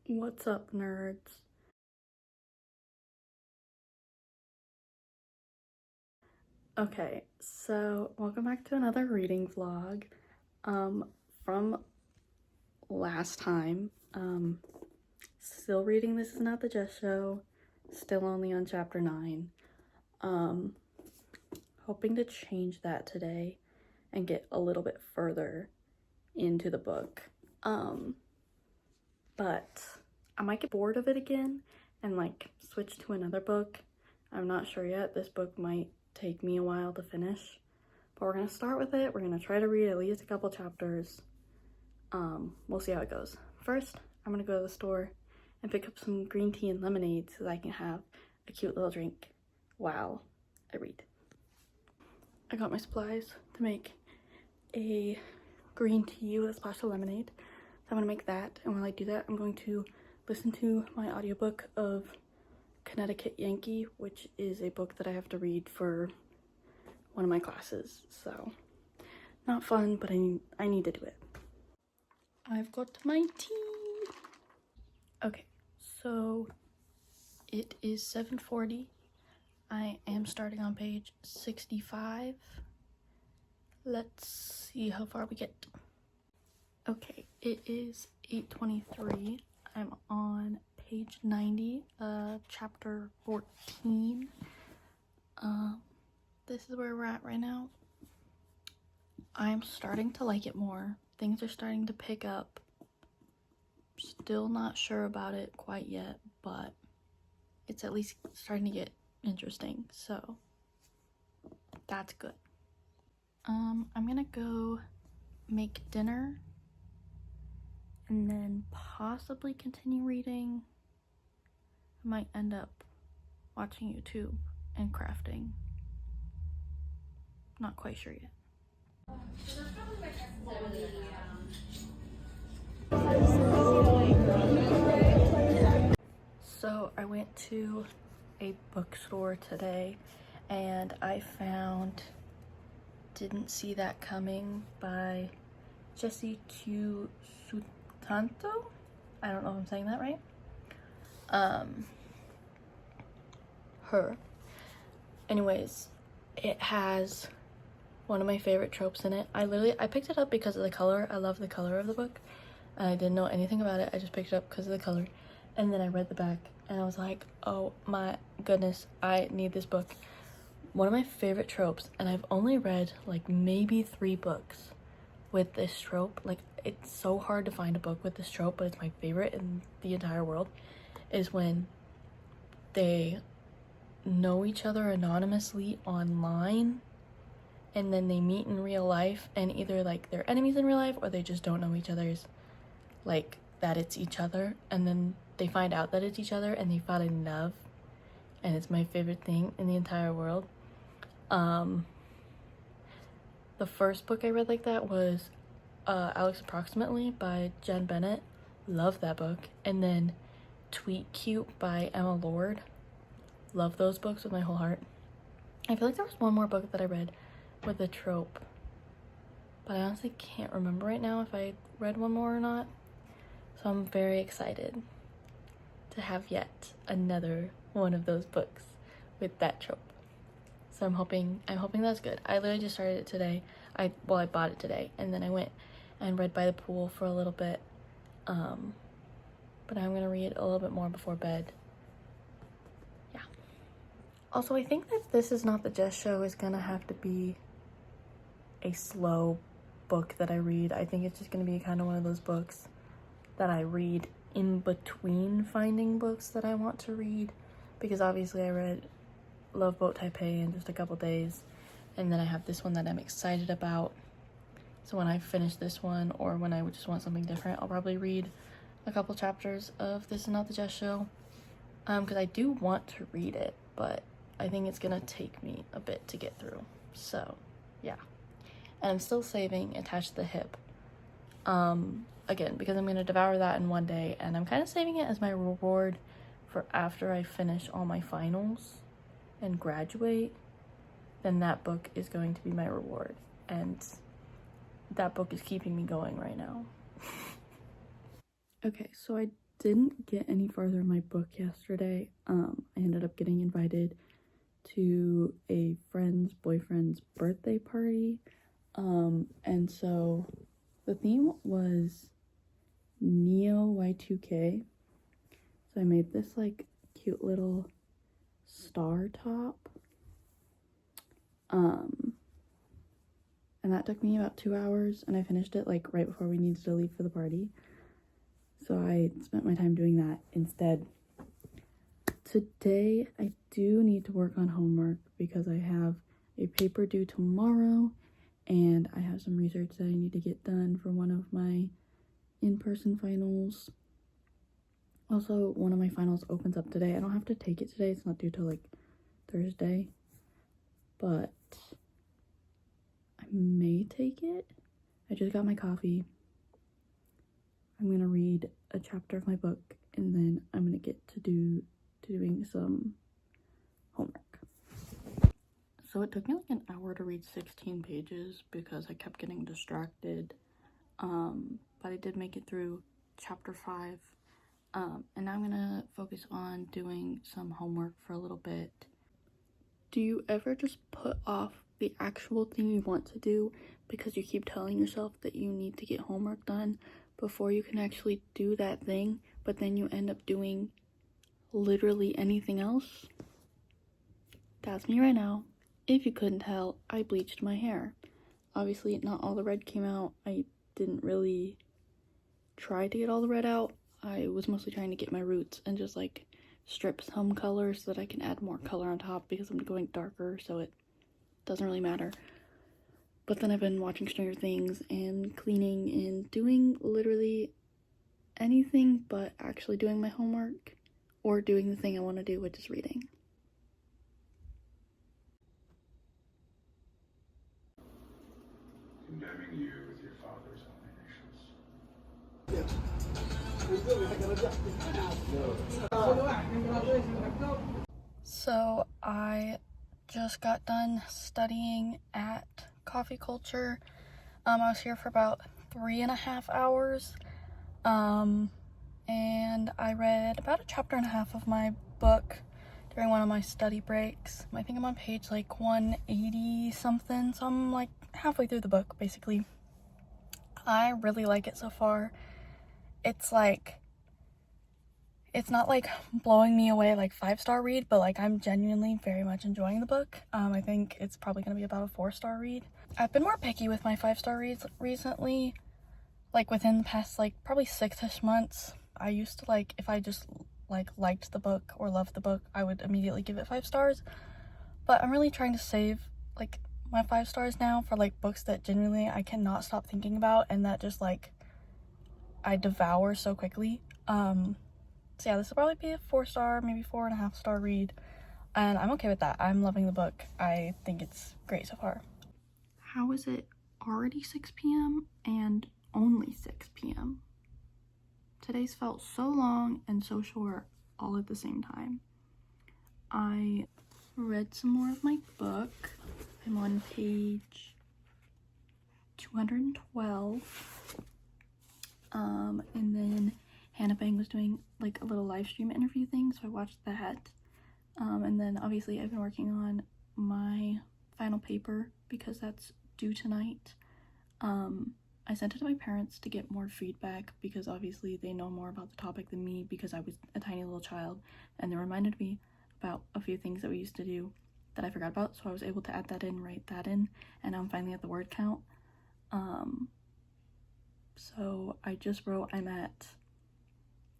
What's up, nerds? Okay, so welcome back to another reading vlog. From last time, still reading This Is Not the Just Show, still only on chapter 9. Hoping to change that today and get a little bit further into the book. But I might get bored of it again and like switch to another book. I'm not sure yet. This book might take me a while to finish, but we're gonna start with it. We're gonna try to read at least a couple chapters. We'll see how it goes. First, I'm gonna go to the store and pick up some green tea and lemonade so that I can have a cute little drink while I read. I got my supplies to make a green tea with a splash of lemonade. So I'm gonna make that, and while I do that, I'm going to listen to my audiobook of Connecticut Yankee, which is a book that I have to read for one of my classes. So not fun, but I need to do it. I've got my tea. Okay, so it is 7:40. I am starting on page 65. Let's see how far we get. Okay, it is 8:23. I'm on page 90, chapter 14. This is where we're at right now. I'm starting to like it more. Things are starting to pick up. Still not sure about it quite yet, but it's at least starting to get interesting, so that's good. I'm gonna go make dinner and then possibly continue reading. I might end up watching YouTube and crafting. Not quite sure yet. So I went to a bookstore today and I found Didn't See That Coming by Jessie Q Sutanto. I don't know if I'm saying that right. Her. Anyways, it has one of my favorite tropes in it. I picked it up because of the color. I love the color of the book. I didn't know anything about it. I just picked it up because of the color. And then I read the back and I was like, oh my goodness, I need this book. One of my favorite tropes, and I've only read like maybe 3 books with this trope. Like, it's so hard to find a book with this trope, but it's my favorite in the entire world, is when they know each other anonymously online and then they meet in real life, and either like they're enemies in real life or they just don't know each other's, like, that it's each other, and then they find out that it's each other and they fall in love, and it's my favorite thing in the entire world. The first book I read like that was Alex Approximately by Jen Bennett. Love that book. And then Tweet Cute by Emma Lord. Love those books with my whole heart. I feel like there was one more book that I read with a trope, but I honestly can't remember right now if I read one more or not. So I'm very excited to have yet another one of those books with that trope. So I'm hoping that's good. I literally just started it today. I bought it today, and then I went and read by the pool for a little bit. But I'm gonna read a little bit more before bed. Yeah. Also, I think that This Is Not the Just Show is gonna have to be a slow book that I read. I think it's just gonna be kind of one of those books that I read in between finding books that I want to read, because obviously I read Love Boat Taipei in just a couple days, and then I have this one that I'm excited about. So when I finish this one, or when I just want something different, I'll probably read a couple chapters of This Is Not the Just Show, because I do want to read it, but I think it's gonna take me a bit to get through. So yeah, and I'm still saving Attached to the Hip, again, because I'm gonna devour that in one day, and I'm kind of saving it as my reward for after I finish all my finals and graduate. Then that book is going to be my reward, and that book is keeping me going right now. Okay, so I didn't get any farther in my book yesterday. I ended up getting invited to a friend's boyfriend's birthday party. And so the theme was Neo Y2K. So I made this like cute little star top. And that took me about 2 hours, and I finished it like right before we needed to leave for the party. So I spent my time doing that instead. Today I do need to work on homework because I have a paper due tomorrow, and I have some research that I need to get done for one of my in-person finals. Also, one of my finals opens up today. I don't have to take it today. It's not due till like Thursday, but I may take it. I just got my coffee. I'm gonna read a chapter of my book, and then I'm gonna get to doing some homework. So it took me like an hour to read 16 pages because I kept getting distracted. But I did make it through chapter 5. And now I'm gonna focus on doing some homework for a little bit. Do you ever just put off the actual thing you want to do because you keep telling yourself that you need to get homework done before you can actually do that thing, but then you end up doing literally anything else? That's me right now. If you couldn't tell, I bleached my hair. Obviously, not all the red came out. I didn't really try to get all the red out. I was mostly trying to get my roots and just like strip some color so that I can add more color on top because I'm going darker, so it doesn't really matter. But then I've been watching Stranger Things and cleaning and doing literally anything but actually doing my homework or doing the thing I want to do, which is reading. Condemning you with your father's obligations. So I just got done studying at Coffee Culture. I was here for about 3.5 hours. And I read about a chapter and a half of my book during one of my study breaks. I think I'm on page like 180 something, so I'm like halfway through the book basically. I really like it so far. It's not like blowing me away like 5-star read, but like I'm genuinely very much enjoying the book. I think it's probably gonna be about a 4-star read. I've been more picky with my 5-star reads recently, like within the past like probably 6-ish months. I used to like, if I just like liked the book or loved the book, I would immediately give it 5 stars. But I'm really trying to save like my 5 stars now for like books that genuinely I cannot stop thinking about and that just like I devour so quickly. So yeah, this will probably be a 4-star, maybe 4.5-star read, and I'm okay with that. I'm loving the book. I think it's great so far. How is it already 6 p.m. and only 6 p.m.? Today's felt so long and so short all at the same time. I read some more of my book. I'm on page 212. And then Hannah Bang was doing like a little live stream interview thing, so I watched that. And then obviously I've been working on my final paper because that's due tonight. I sent it to my parents to get more feedback because obviously they know more about the topic than me because I was a tiny little child, and they reminded me about a few things that we used to do that I forgot about, so I was able to add that in, write that in, and I'm finally at the word count. So I just wrote, I'm at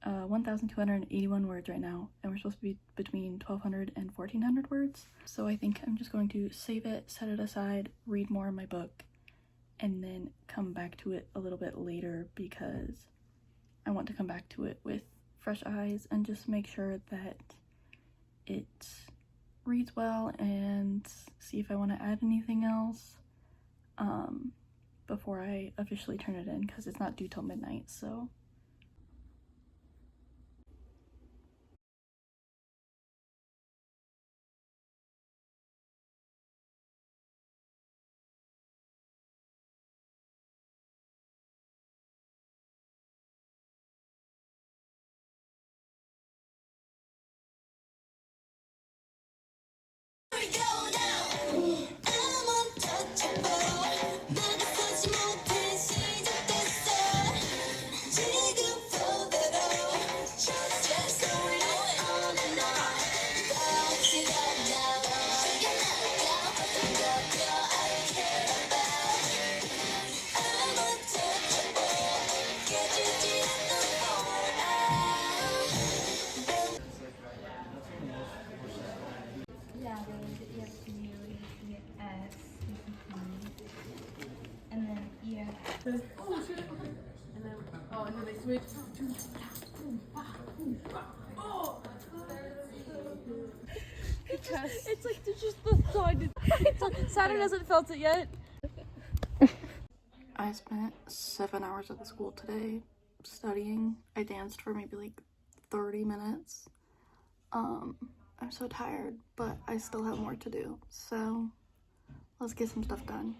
1,281 words right now, and we're supposed to be between 1,200 and 1,400 words. So I think I'm just going to save it, set it aside, read more of my book, and then come back to it a little bit later because I want to come back to it with fresh eyes and just make sure that it reads well and see if I want to add anything else before I officially turn it in because it's not due till midnight, so Oh shit! And then, and then they switch. Oh! It's like there's just the thud. Saturn hasn't felt it yet. I spent 7 hours at the school today studying. I danced for maybe like 30 minutes. I'm so tired, but I still have more to do. So let's get some stuff done.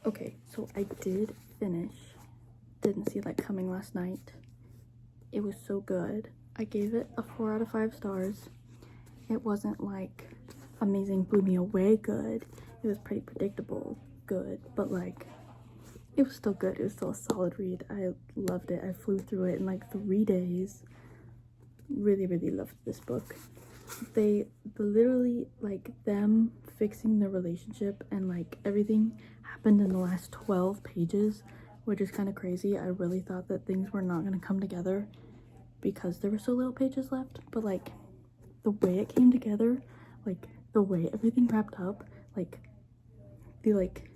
Okay, so I did finish. Didn't see that coming last night. It was so good. I gave it a 4 out of 5 stars. It wasn't like amazing, blew me away good. It was pretty predictable good, but like it was still good. It was still a solid read. I loved it. I flew through it in like 3 days. Really, really loved this book. They literally, like, them fixing their relationship and like everything happened in the last 12 pages, which is kind of crazy. I really thought that things were not going to come together because there were so little pages left, but like the way it came together, like the way everything wrapped up, like the like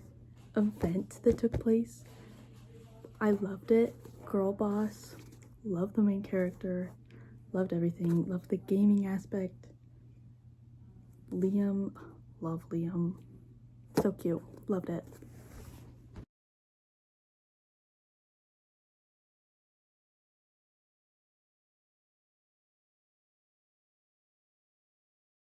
event that took place, I loved it. Girl boss, loved the main character, loved everything, loved the gaming aspect. Liam, love Liam, so cute, loved it.